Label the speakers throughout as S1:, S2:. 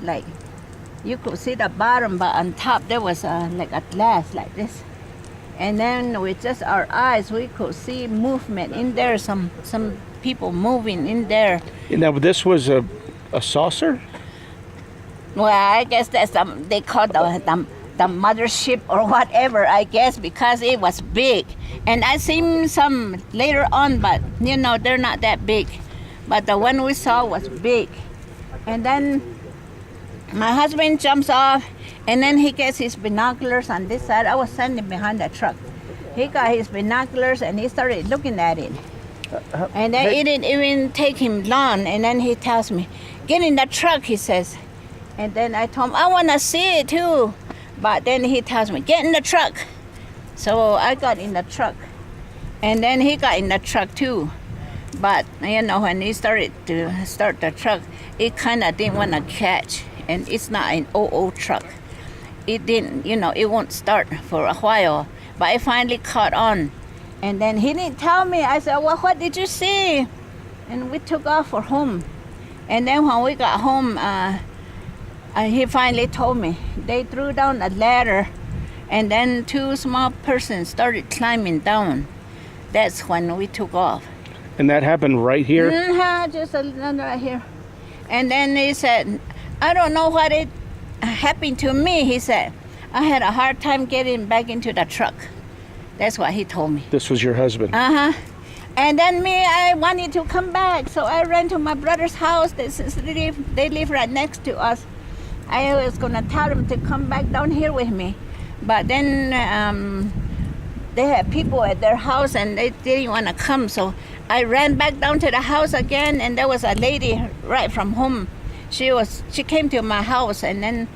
S1: like you could see the bottom, but on top there was like a glass like this. And then with just our eyes, we could see movement in there. Some people moving in there.
S2: Now, this was a saucer?
S1: Well, I guess that's they call the mothership or whatever. I guess because it was big, and I seen some later on, but they're not that big. But the one we saw was big, and then my husband jumps off, and then he gets his binoculars on this side. I was standing behind the truck. He got his binoculars and he started looking at it. And then it didn't even take him long. And then he tells me, "Get in the truck," he says. And then I told him, "I want to see it too." But then he tells me, "Get in the truck." So I got in the truck. And then he got in the truck too. But, when he started to start the truck, it kind of didn't want to catch. And it's not an old truck. It didn't, it won't start for a while. But it finally caught on. And then he didn't tell me. I said, "Well, what did you see?" And we took off for home. And then when we got home, he finally told me. They threw down a ladder. And then two small persons started climbing down. That's when we took off.
S2: And that happened right here?
S1: Just right here. And then he said, "I don't know what it happened to me," he said. "I had a hard time getting back into the truck." That's what he told me.
S2: This was your husband?
S1: Uh-huh. And then I wanted to come back, so I ran to my brother's house. They live right next to us. I was going to tell them to come back down here with me. But then they had people at their house and they didn't want to come, so I ran back down to the house again, and there was a lady right from home. She came to my house, and then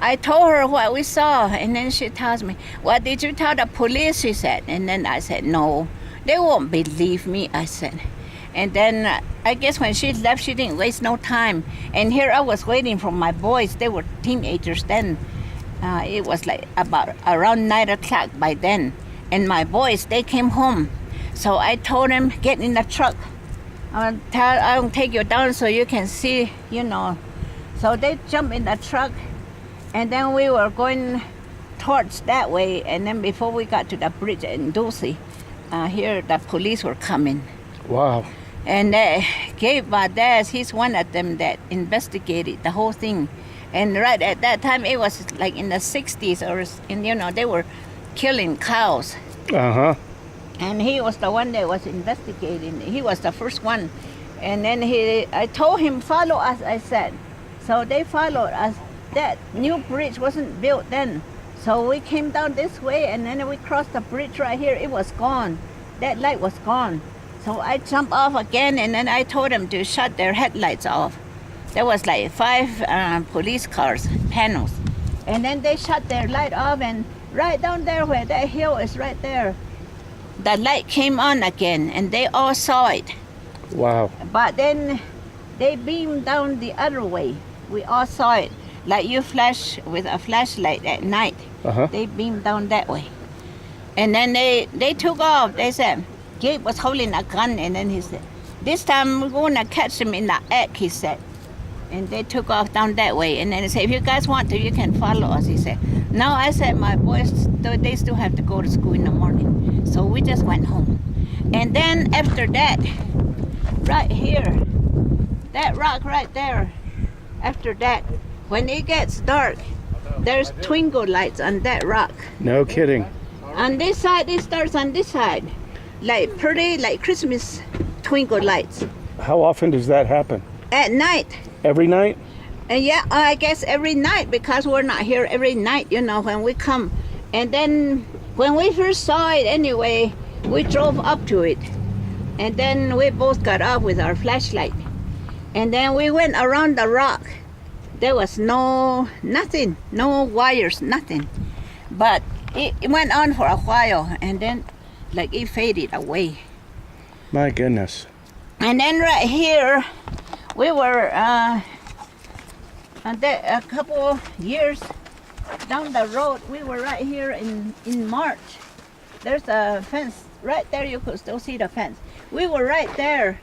S1: I told her what we saw, and then she tells me, "Well, did you tell the police?" she said. And then I said, "No, they won't believe me," I said. And then I guess when she left, she didn't waste no time. And here I was waiting for my boys. They were teenagers then. It was like about around 9 o'clock by then. And my boys, they came home. So I told them, "Get in the truck. I'll take you down so you can see, So they jumped in the truck, and then we were going towards that way. And then before we got to the bridge in Dulce, here the police were coming.
S2: Wow.
S1: And Gabe Valdez, he's one of them that investigated the whole thing. And right at that time, it was like in the 60s, they were killing cows.
S2: Uh-huh.
S1: And he was the one that was investigating. He was the first one. And then I told him, "Follow us," I said. So they followed us. That new bridge wasn't built then. So we came down this way, and then we crossed the bridge right here. It was gone. That light was gone. So I jumped off again, and then I told them to shut their headlights off. There was like 5 police cars, panels. And then they shut their light off, and right down there where that hill is right there, the light came on again, and they all saw it.
S2: Wow.
S1: But then they beamed down the other way. We all saw it. Like you flash with a flashlight at night.
S2: Uh-huh.
S1: They beamed down that way. And then they took off. They said, Gabe was holding a gun, and then he said, "This time we're going to catch him in the act," he said. And they took off down that way. And then he said, "If you guys want to, you can follow us," he said. No, I said, my boys, they still have to go to school in the morning. So we just went home. And then after that, right here, that rock right there, after that, when it gets dark, there's twinkle lights on that rock.
S2: No kidding.
S1: On this side, it starts on this side. Like pretty, like Christmas twinkle lights.
S2: How often does that happen?
S1: At night.
S2: Every night?
S1: And yeah, I guess every night, because we're not here every night, when we come. And then when we first saw it anyway, we drove up to it. And then we both got off with our flashlight. And then we went around the rock. There was nothing, no wires, nothing. But it went on for a while, and then like it faded away.
S2: My goodness.
S1: And then right here, we were a couple years down the road. We were right here in March. There's a fence right there. You could still see the fence. We were right there,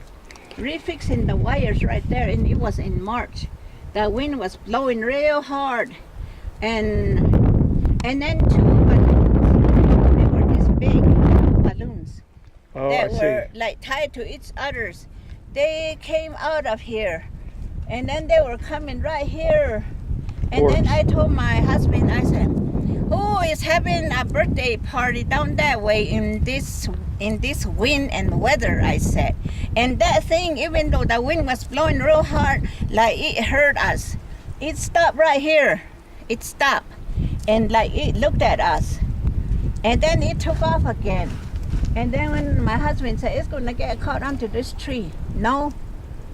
S1: refixing the wires right there, and it was in March. the wind was blowing real hard, and then two balloons. They were these big balloons
S2: Oh, I
S1: that
S2: see.
S1: were like tied to each others. They came out of here, and then they were coming right here. And then
S2: Orbs.
S1: I told my husband, I said, "Who is having a birthday party down that way in this wind and weather?" I said. And that thing, even though the wind was blowing real hard, like it hurt us, it stopped right here. It stopped, and like it looked at us, and then it took off again. And then when my husband said it's gonna get caught onto this tree, no,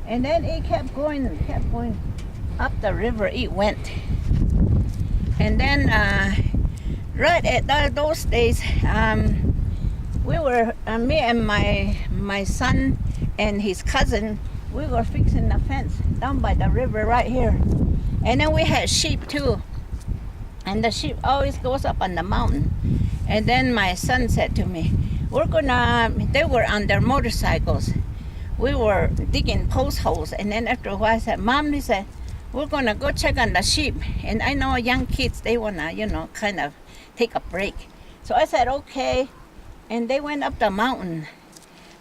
S1: and then it kept going up the river. It went, and then right at those days, we were me and my son and his cousin. We were fixing the fence down by the river right here, and then we had sheep too, and the sheep always goes up on the mountain. And then my son said to me, they were on their motorcycles. We were digging post holes, and then after a while I said, "Mom," he said, "we're gonna go check on the sheep." And I know young kids, they wanna, kind of take a break. So I said, okay. And they went up the mountain.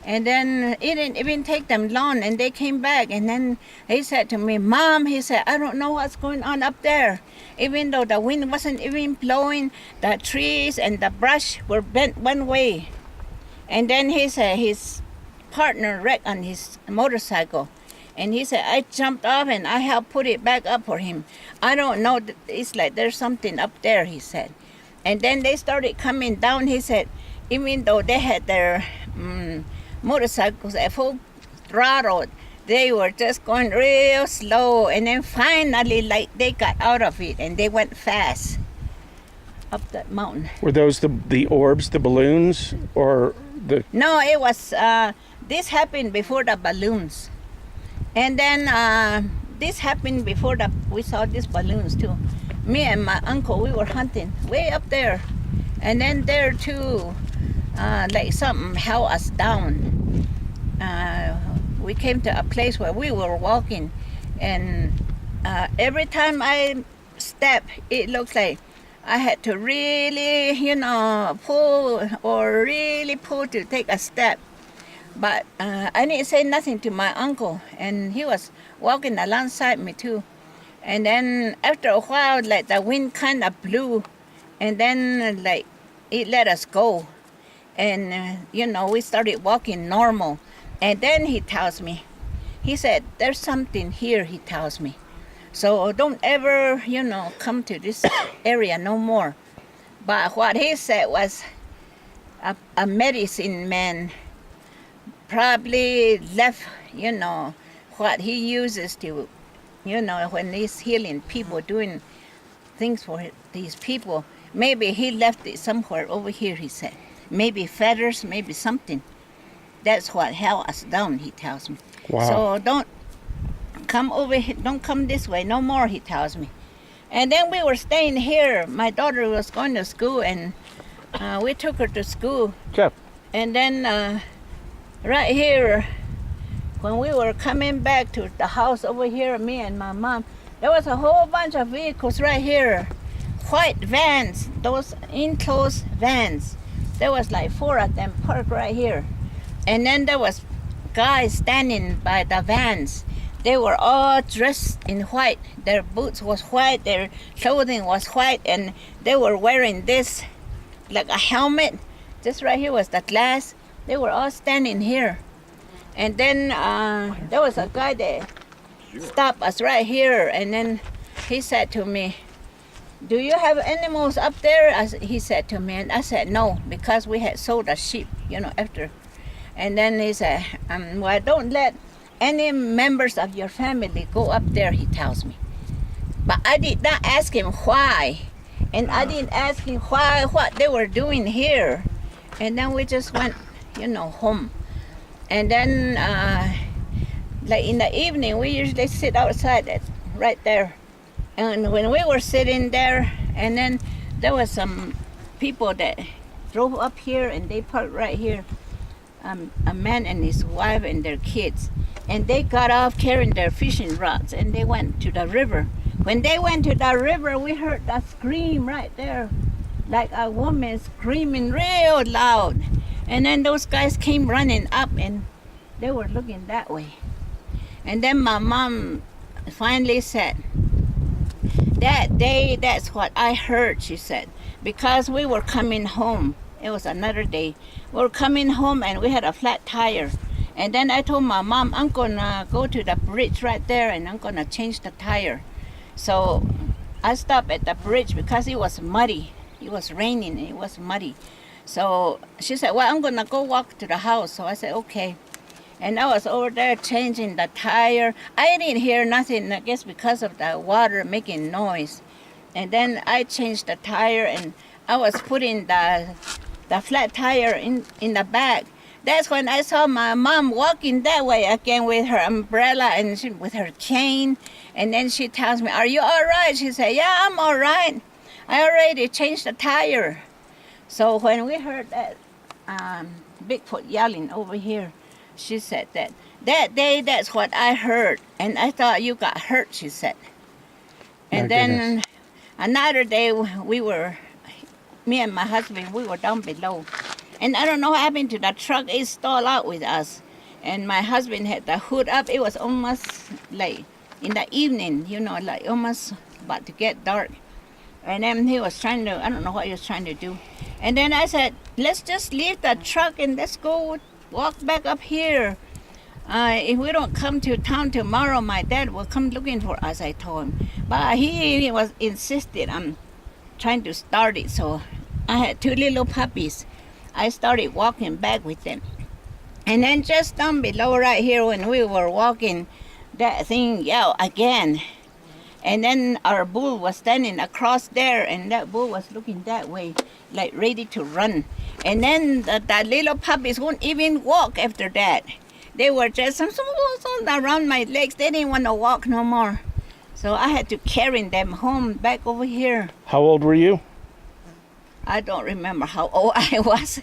S1: And then it didn't even take them long, and they came back. And then he said to me, "Mom," he said, "I don't know what's going on up there. Even though the wind wasn't even blowing, the trees and the brush were bent one way." And then he said his partner wrecked on his motorcycle. And he said, "I jumped off and I helped put it back up for him. I don't know, it's like there's something up there," he said. And then they started coming down. He said, even though they had their motorcycles at full throttle, they were just going real slow. And then finally, like, they got out of it and they went fast up that mountain.
S2: Were those the orbs, the balloons, or the?
S1: No, it was, this happened before the balloons. And then this happened before we saw these balloons too. Me and my uncle, we were hunting way up there. And then there too, like something held us down. We came to a place where we were walking, and every time I step, it looks like I had to really, pull to take a step. But I didn't say nothing to my uncle, and he was walking alongside me too. And then after a while, like, the wind kind of blew, and then like it let us go. And we started walking normal. And then he tells me, he said, "There's something here," he tells me. "So don't ever, come to this area no more." But what he said was a medicine man probably left, what he uses to, when he's healing people, doing things for these people. Maybe he left it somewhere over here, he said. Maybe feathers, maybe something. That's what held us down, he tells me.
S2: Wow.
S1: So don't come over here, don't come this way no more, he tells me. And then we were staying here. My daughter was going to school, and we took her to school.
S2: Jeff.
S1: And then right here, when we were coming back to the house over here, me and my mom, there was a whole bunch of vehicles right here. White vans, those enclosed vans. There was like 4 of them parked right here. And then there was guys standing by the vans. They were all dressed in white. Their boots was white, their clothing was white, and they were wearing this, like a helmet. This right here was the glass. They were all standing here. And then there was a guy that stopped us right here, and then he said to me, "Do you have animals up there?" He said to me, and I said no, because we had sold a sheep, after. And then he said, "Well, don't let any members of your family go up there," he tells me. But I did not ask him why, and I didn't ask him what they were doing here. And then we just went, home. And then, like in the evening, we usually sit outside right there. And when we were sitting there, and then there was some people that drove up here, and they parked right here. A man and his wife and their kids. and they got off carrying their fishing rods, and they went to the river. When they went to the river, we heard that scream right there, like a woman screaming real loud. And then those guys came running up, and they were looking that way. And then my mom finally said, that day, that's what I heard, she said, because we were coming home. It was another day. We were coming home and we had a flat tire. And then I told my mom, I'm gonna go to the bridge right there and I'm gonna change the tire. So I stopped at the bridge because it was muddy. It was raining and it was muddy. So she said, well, I'm gonna go walk to the house. So I said, okay. And I was over there changing the tire. I didn't hear nothing, I guess because of the water making noise. And then I changed the tire and I was putting the flat tire in the back. That's when I saw my mom walking that way again with her umbrella and with her cane. And then she tells me, are you all right? She said, yeah, I'm all right. I already changed the tire. So when we heard that Bigfoot yelling over here, she said that day, that's what I heard. And I thought you got hurt, she said. And then another day, me and my husband, we were down below. And I don't know what happened to the truck. It stalled out with us. And my husband had the hood up. It was almost like in the evening, like almost about to get dark. And then he was trying to, I don't know what he was trying to do. And then I said, let's just leave the truck and let's go walk back up here. If we don't come to town tomorrow, my dad will come looking for us, I told him. But he was insisted on trying to start it. So I had 2 little puppies. I started walking back with them. And then just down below right here when we were walking, that thing yelled again. And then our bull was standing across there, and that bull was looking that way, like ready to run. And then the little puppies wouldn't even walk after that. They were just around my legs. They didn't want to walk no more. So I had to carry them home back over here.
S2: How old were you?
S1: I don't remember how old I was,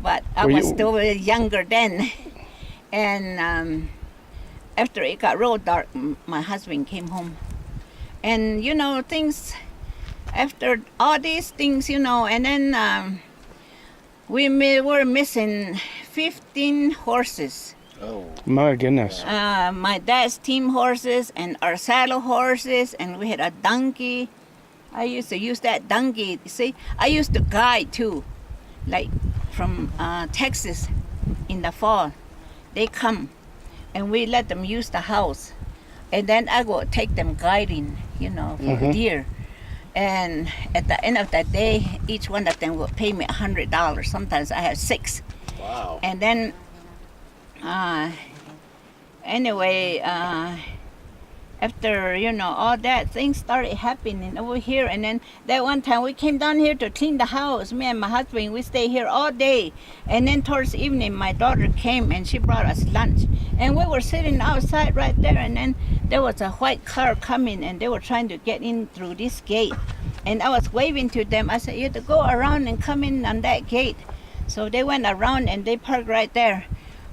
S1: but I was still younger then. And after it got real dark, my husband came home. And, things, after all these things, and then we were missing 15 horses.
S2: Oh. My goodness.
S1: My dad's team horses and our saddle horses, and we had a donkey. I used to use that donkey. See, I used to guide too, like from Texas in the fall. They come, and we let them use the house. And then I would take them guiding, for deer. And at the end of the day, each one of them would pay me $100. Sometimes I had 6.
S3: Wow.
S1: And then, anyway, after, all that, things started happening over here. And then that one time we came down here to clean the house. Me and my husband, we stayed here all day. And then towards evening, my daughter came and she brought us lunch. And we were sitting outside right there. And then there was a white car coming and they were trying to get in through this gate. And I was waving to them. I said, you have to go around and come in on that gate. So they went around and they parked right there.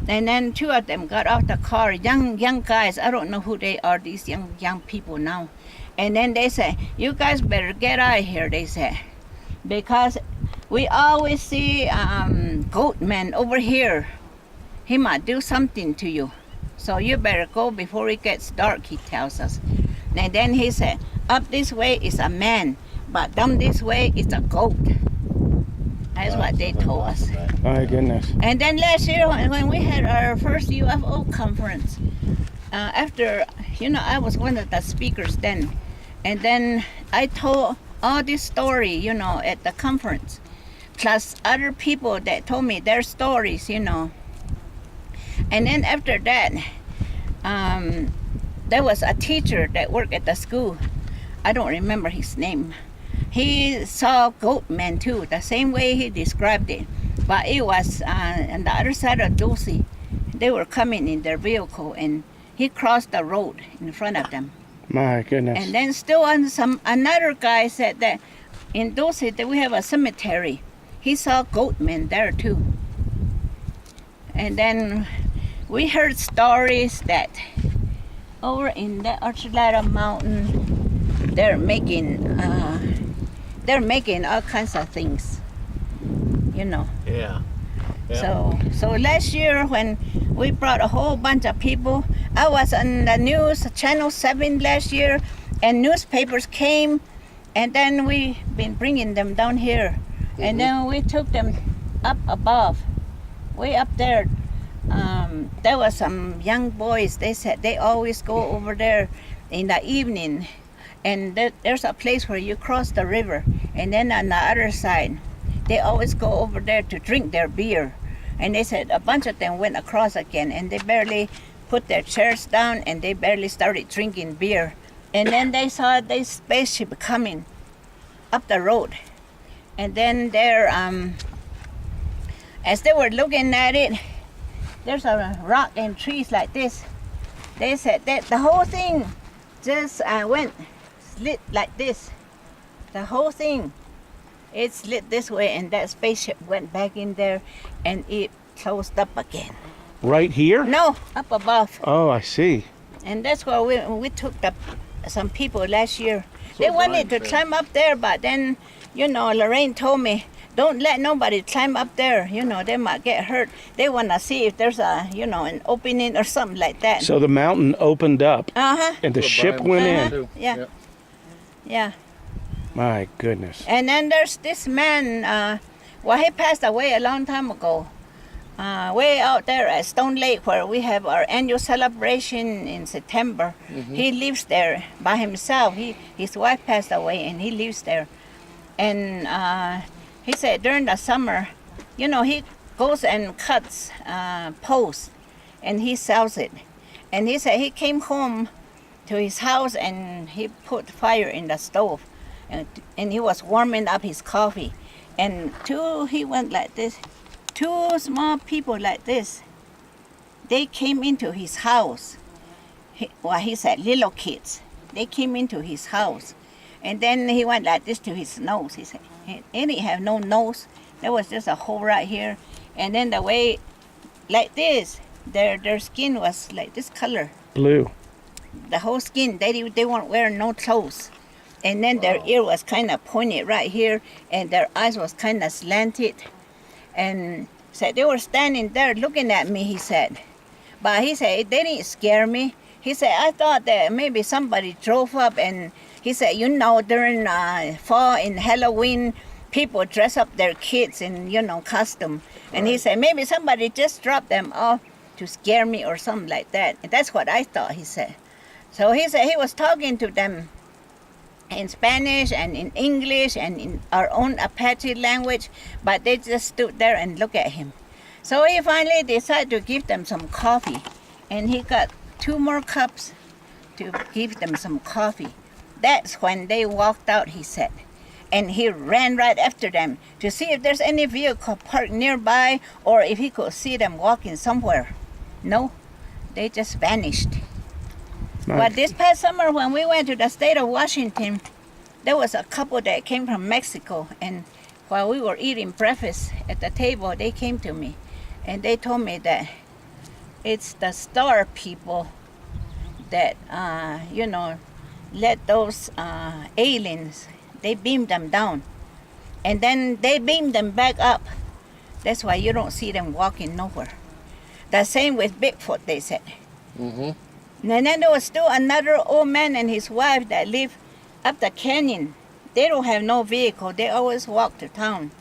S1: And then 2 of them got out the car, young guys. I don't know who they are, these young people now. And then they said, you guys better get out of here, they said. Because we always see goat man over here. He might do something to you. So you better go before it gets dark, he tells us. And then he said, up this way is a man, but down this way is a goat. That's what they told us.
S2: My goodness.
S1: And then last year when we had our first UFO conference, after, I was one of the speakers then. And then I told all this story, at the conference. Plus other people that told me their stories, And then after that, there was a teacher that worked at the school. I don't remember his name. He saw goat men too, the same way he described it. But it was on the other side of Dulce. They were coming in their vehicle and he crossed the road in front of them.
S2: My goodness.
S1: And then still another guy said that in Dulce that we have a cemetery. He saw goat men there too. And then we heard stories that over in the Archuleta Mountain, they're making all kinds of things, you know.
S3: Yeah.
S1: So last year when we brought a whole bunch of people, I was on the news, Channel 7 last year, and newspapers came, and then we been bringing them down here, and then we took them up above, way up there. There was some young boys. They said they always go over there in the evening, and there's a place where you cross the river, and then on the other side, they always go over there to drink their beer. And they said a bunch of them went across again, and they barely put their chairs down, and they barely started drinking beer. And then they saw this spaceship coming up the road, and then there, as they were looking at it, there's a rock and trees like this. They said that the whole thing just went slit like this. The whole thing, it slid this way, and that spaceship went back in there, and it closed up again.
S2: Right here?
S1: No, up above.
S2: Oh, I see.
S1: And that's where we took some people last year.
S3: So
S1: They wanted
S3: Brian
S1: to
S3: said-
S1: climb up there, but then, Lorraine told me, don't let nobody climb up there. They might get hurt. They want to see if there's an opening or something like that.
S2: So the mountain opened up
S1: Uh-huh.
S2: and the
S3: So
S2: ship
S3: Brian
S2: went
S3: was
S2: in.
S3: too.
S1: Yeah. Yeah.
S2: My goodness.
S1: And then there's this man, he passed away a long time ago, way out there at Stone Lake, where we have our annual celebration in September. He lives there by himself. His wife passed away, and he lives there. And he said during the summer, he goes and cuts posts, and he sells it. And he said he came home to his house, and he put fire in the stove. And he was warming up his coffee, and he went like this, two small people like this, they came into his house. He said little kids. They came into his house, and then he went like this to his nose. He said he didn't have no nose. There was just a hole right here, and then the way, like this, their skin was like this color.
S2: Blue.
S1: The whole skin. They weren't wearing no clothes. And then their ear was kind of pointed right here, and their eyes was kind of slanted. And said they were standing there looking at me, he said. But he said, they didn't scare me. He said, I thought that maybe somebody drove up, and he said, during fall and Halloween, people dress up their kids in, costume. And he said, maybe somebody just dropped them off to scare me or something like that. And that's what I thought, he said. So he said he was talking to them in Spanish and in English and in our own Apache language, but they just stood there and looked at him. So he finally decided to give them some coffee, and he got 2 more cups to give them some coffee. That's when they walked out, he said. And he ran right after them to see if there's any vehicle parked nearby or if he could see them walking somewhere. No, they just vanished. But this past summer, when we went to the state of Washington, there was a couple that came from Mexico, and while we were eating breakfast at the table, they came to me, and they told me that it's the star people that, let those aliens, they beamed them down, and then they beamed them back up. That's why you don't see them walking nowhere. The same with Bigfoot, they said.
S3: Mm-hmm.
S1: And then there was still another old man and his wife that live up the canyon. They don't have no vehicle. They always walk to town.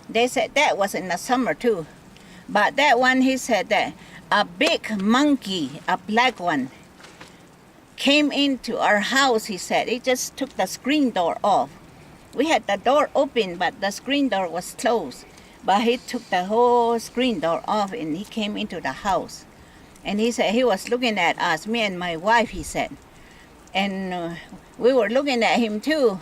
S1: They said that was in the summer too. But that one, he said that a big monkey, a black one, came into our house, he said. He just took the screen door off. We had the door open, but the screen door was closed. But he took the whole screen door off, and he came into the house. And he said he was looking at us, me and my wife, he said. And we were looking at him too.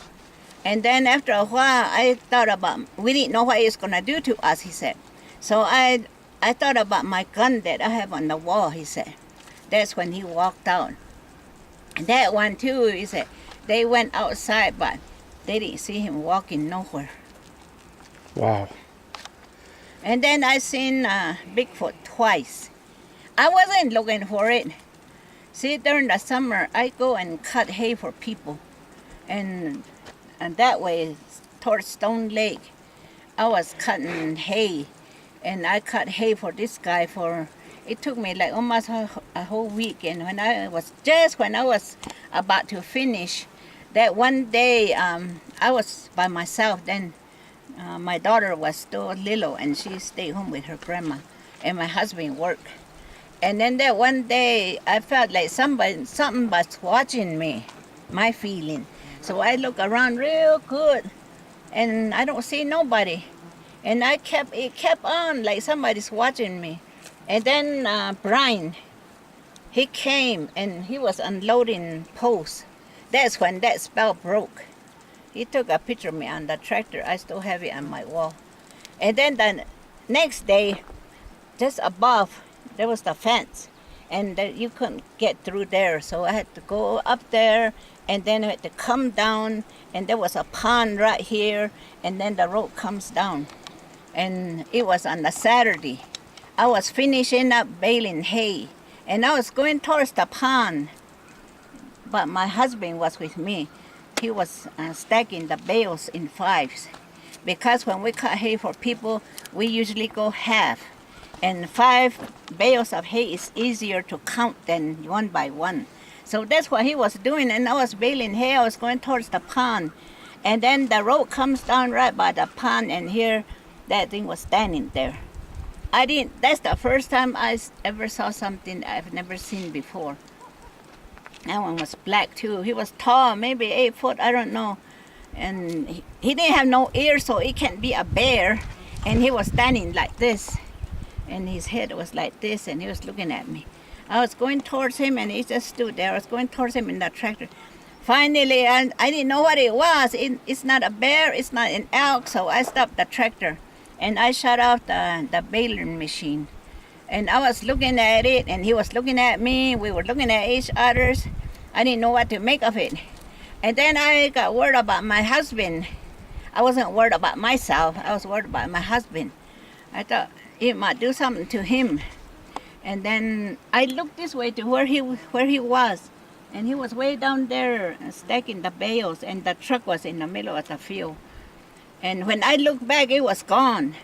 S1: And then after a while, I thought about, we didn't know what he was going to do to us, he said. So I thought about my gun that I have on the wall, he said. That's when he walked out. And that one too, he said, they went outside, but they didn't see him walking nowhere.
S2: Wow.
S1: And then I seen Bigfoot twice. I wasn't looking for it. See, during the summer, I go and cut hay for people. And that way, towards Stone Lake, I was cutting hay. And I cut hay for this guy it took me like almost a whole week. And when I was about to finish, that one day, I was by myself then. My daughter was still little and she stayed home with her grandma. And my husband worked. And then that one day, I felt like something was watching me, my feeling. So I look around real good, and I don't see nobody. And it kept on like somebody's watching me. And then Brian, he came and he was unloading posts. That's when that spell broke. He took a picture of me on the tractor. I still have it on my wall. And then the next day, just above, there was the fence, and you couldn't get through there. So I had to go up there, and then I had to come down, and there was a pond right here, and then the road comes down. And it was on a Saturday. I was finishing up baling hay, and I was going towards the pond, but my husband was with me. He was stacking the bales in fives, because when we cut hay for people, we usually go half. And 5 bales of hay is easier to count than one by one. So that's what he was doing, and I was baling hay. I was going towards the pond. And then the road comes down right by the pond, and here that thing was standing there. That's the first time I ever saw something I've never seen before. That one was black too. He was tall, maybe 8 foot, I don't know. And he didn't have no ears, so it can't be a bear. And he was standing like this. And his head was like this, and he was looking at me. I was going towards him, and he just stood there. I was going towards him in the tractor. Finally, I didn't know what it was. It's not a bear, it's not an elk, so I stopped the tractor. And I shut off the baling machine. And I was looking at it, and he was looking at me. We were looking at each other. I didn't know what to make of it. And then I got worried about my husband. I wasn't worried about myself. I was worried about my husband. I thought it might do something to him. And then I looked this way to where he was, and he was way down there stacking the bales, and the truck was in the middle of the field. And when I looked back, it was gone.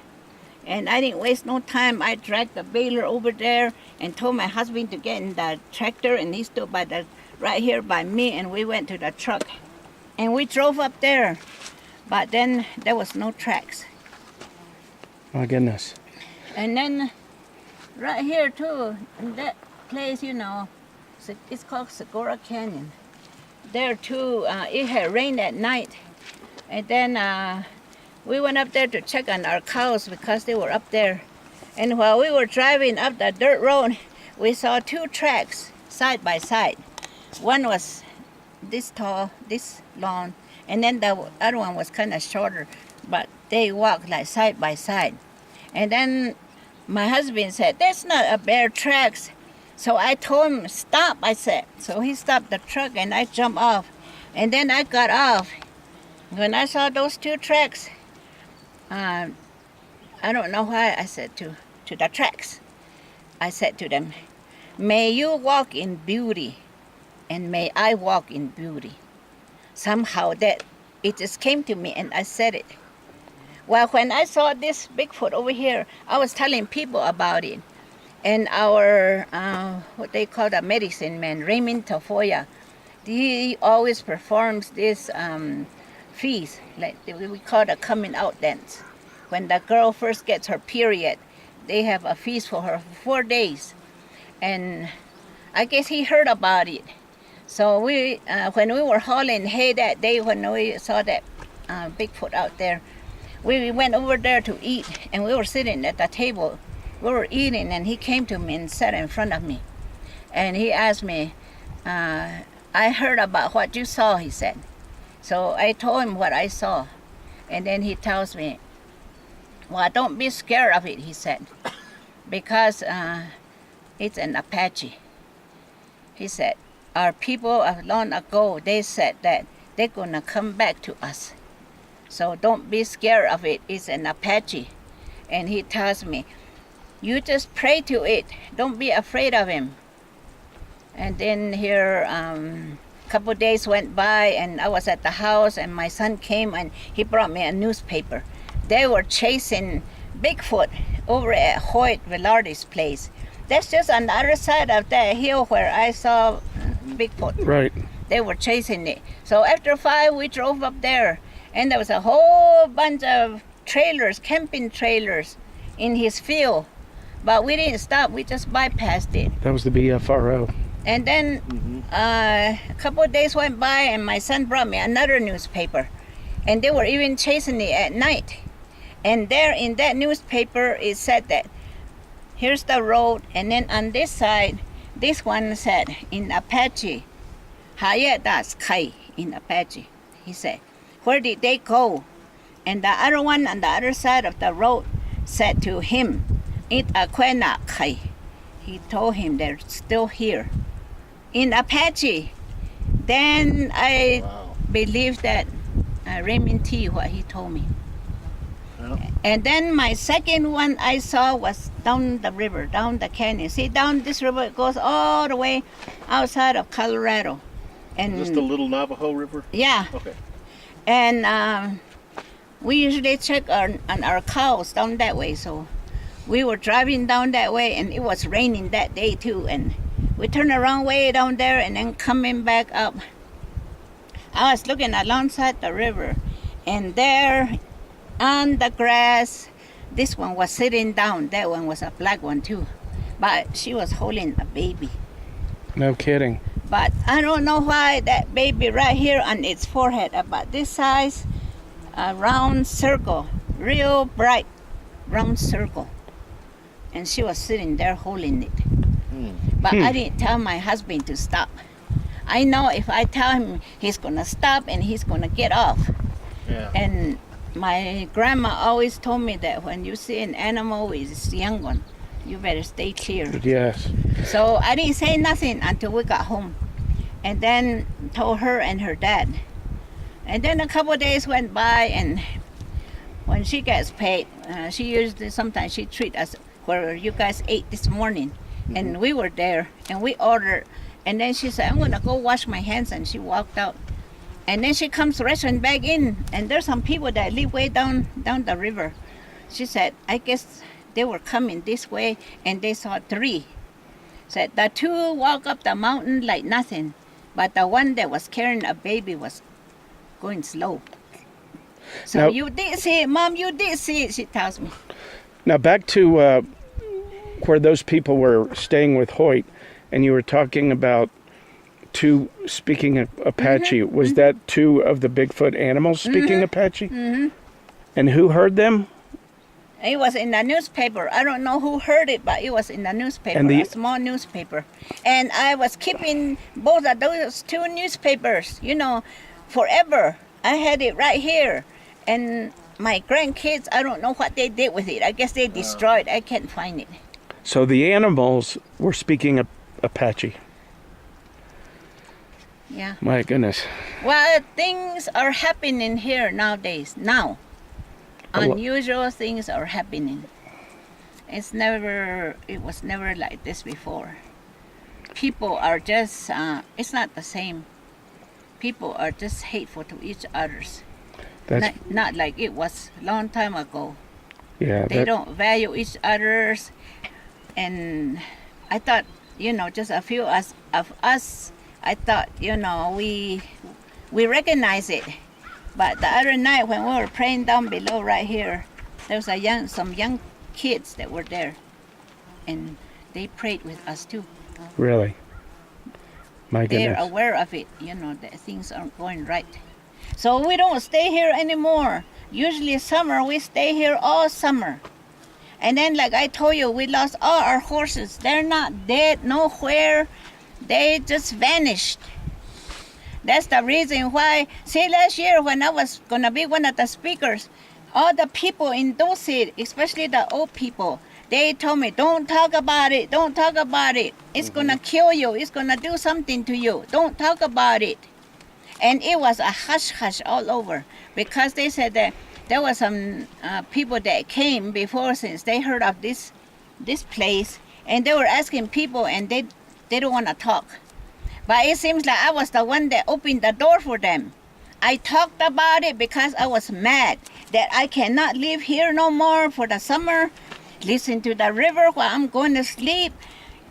S1: And I didn't waste no time. I dragged the baler over there and told my husband to get in the tractor, and he stood right here by me, and we went to the truck. And we drove up there, but then there was no tracks.
S2: My goodness.
S1: And then right here too, in that place, it's called Segura Canyon. There too, it had rained at night. And then we went up there to check on our cows because they were up there. And while we were driving up the dirt road, we saw 2 tracks side by side. One was this tall, this long, and then the other one was kind of shorter, but they walked like side by side. And then my husband said, "That's not a bear tracks." So I told him, "Stop," I said. So he stopped the truck, and I jumped off. And then I got off. When I saw those 2 tracks, I don't know why I said to the tracks, I said to them, "May you walk in beauty, and may I walk in beauty." Somehow that it just came to me, and I said it. Well, when I saw this Bigfoot over here, I was telling people about it. And our, what they call the medicine man, Raymond Tafoya, he always performs this feast, like we call the coming out dance. When the girl first gets her period, they have a feast for her for 4 days. And I guess he heard about it. So when we were hauling hay that day, when we saw that Bigfoot out there, we went over there to eat, and we were sitting at the table. We were eating, and he came to me and sat in front of me. And he asked me, "I heard about what you saw," he said. So I told him what I saw. And then he tells me, "Well, don't be scared of it," he said, "because it's an Apache." He said, "Our people long ago, they said that they're going to come back to us. So don't be scared of it. It's an Apache." And he tells me, You just pray to it. Don't be afraid of him. And then here, couple days went by, and I was at the house, and my son came and he brought me a newspaper. They were chasing Bigfoot over at Hoyt Velarde's place. That's just on the other side of that hill where I saw Bigfoot.
S2: Right.
S1: They were chasing it. So after 5, we drove up there, and there was a whole bunch of trailers, camping trailers, in his field. But we didn't stop. We just bypassed it.
S2: That was the BFRO.
S1: And then a couple of days went by, and my son brought me another newspaper. And they were even chasing it at night. And there in that newspaper, it said that here's the road, and then on this side, this one said in Apache, Haya das Kai in Apache. He said, where did they go? And the other one on the other side of the road said to him, It Aquena Kai. He told him they're still here. In Apache. Then I believed that Raymond T, what he told me.
S3: Yeah.
S1: And then my second one I saw was down the river, down the canyon. See, down this river, it goes all the way outside of Colorado. And
S3: Is this the Little Navajo River?
S1: yeah,
S3: Okay.
S1: and we usually check on our cows down that way. So we were driving down that way, and it was raining that day too. And we turned around way down there, and then coming back up, I was looking alongside the river, and there on the grass, this one was sitting down. That one was a black one too, but she was holding a baby.
S2: No kidding.
S1: But I don't know why that baby right here on its forehead, about this size, a round circle, real bright round circle. And she was sitting there holding it. But I didn't tell my husband to stop. I know if I tell him, he's gonna stop and he's gonna get off.
S3: Yeah.
S1: And my grandma always told me that when you see an animal with a young one, you better stay clear.
S2: Yes.
S1: So I didn't say nothing until we got home, and then told her and her dad. And then a couple of days went by, and when she gets paid, she usually sometimes she treat us where you guys ate this morning, and we were there, and we ordered. And then she said, "I'm gonna go wash my hands," and she walked out. And then she comes rushing back in, and there's some people that live way down the river. She said, "I guess they were coming this way, and they saw 3. Said the 2 walk up the mountain like nothing, but the one that was carrying a baby was going slow." So
S2: Now-
S1: you did see it, Mom, you did see it, she tells me.
S2: Now back to where those people were staying with Hoyt, and you were talking about 2 speaking Apache. Was that 2 of the Bigfoot animals speaking Apache? Mm-hmm. And who heard them?
S1: It was in the newspaper. I don't know who heard it, but it was in the newspaper,
S2: And the-
S1: a small newspaper. And I was keeping both of those 2 newspapers, forever. I had it right here. And my grandkids, I don't know what they did with it. I guess they destroyed. I can't find it.
S2: So the animals were speaking Apache.
S1: Yeah.
S2: My goodness.
S1: Well, things are happening here nowadays. Now, unusual things are happening. It was never like this before. People are just, it's not the same. People are just hateful to each others.
S2: That's
S1: Not like it was a long time ago.
S2: yeah.
S1: They don't value each other's. And I thought, just a few of us, I thought, we recognize it. But the other night when we were praying down below right here, there was some young kids that were there, and they prayed with us too.
S2: Really. My
S1: They're
S2: goodness.
S1: aware of it, that things aren't going right. So we don't stay here anymore. Usually summer, we stay here all summer. And then like I told you, we lost all our horses. They're not dead nowhere. They just vanished. That's the reason why, see, last year when I was going to be one of the speakers, all the people in Dulce, especially the old people, they told me, don't talk about it, don't talk about it. It's going to kill you, it's going to do something to you. Don't talk about it. And it was a hush-hush all over, because they said that there were some people that came before, since they heard of this this place, and they were asking people, and they don't want to talk. But it seems like I was the one that opened the door for them. I talked about it because I was mad that I cannot live here no more for the summer. Listen to the river while I'm going to sleep.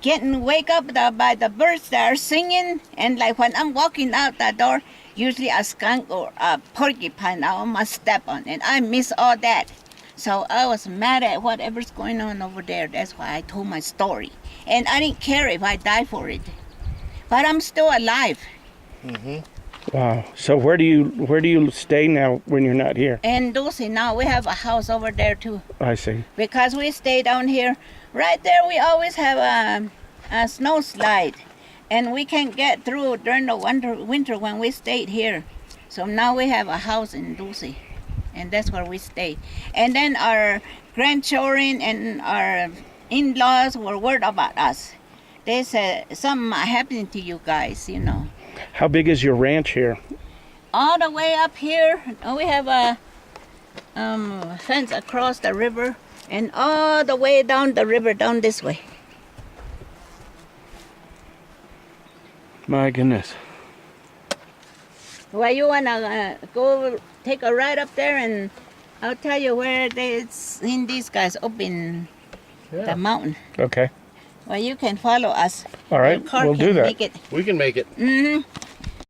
S1: Getting wake up by the birds that are singing, and like when I'm walking out the door, usually a skunk or a porcupine I almost step on, and I miss all that. So I was mad at whatever's going on over there. That's why I told my story, and I didn't care if I die for it. But I'm still alive.
S2: Wow. So where do you stay now when you're not here?
S1: And Dulce, now we have a house over there too,
S2: I see.
S1: because we stay down here. Right there, we always have a snow slide, and we can't get through during the winter when we stayed here. So now we have a house in Dulce, and that's where we stay. And then our grandchildren and our in-laws were worried about us. They said something might happen to you guys, you know.
S2: How big is your ranch here?
S1: All the way up here, we have a fence across the river, and all the way down the river, down this way.
S2: My goodness.
S1: Well, you wanna go take a ride up there, and I'll tell you where they seen these guys up in the mountain.
S2: Okay.
S1: Well, you can follow us.
S2: All right.
S1: Your car
S2: We'll
S1: can
S2: do that.
S1: Make it.
S3: We can make it.
S1: Mm-hmm.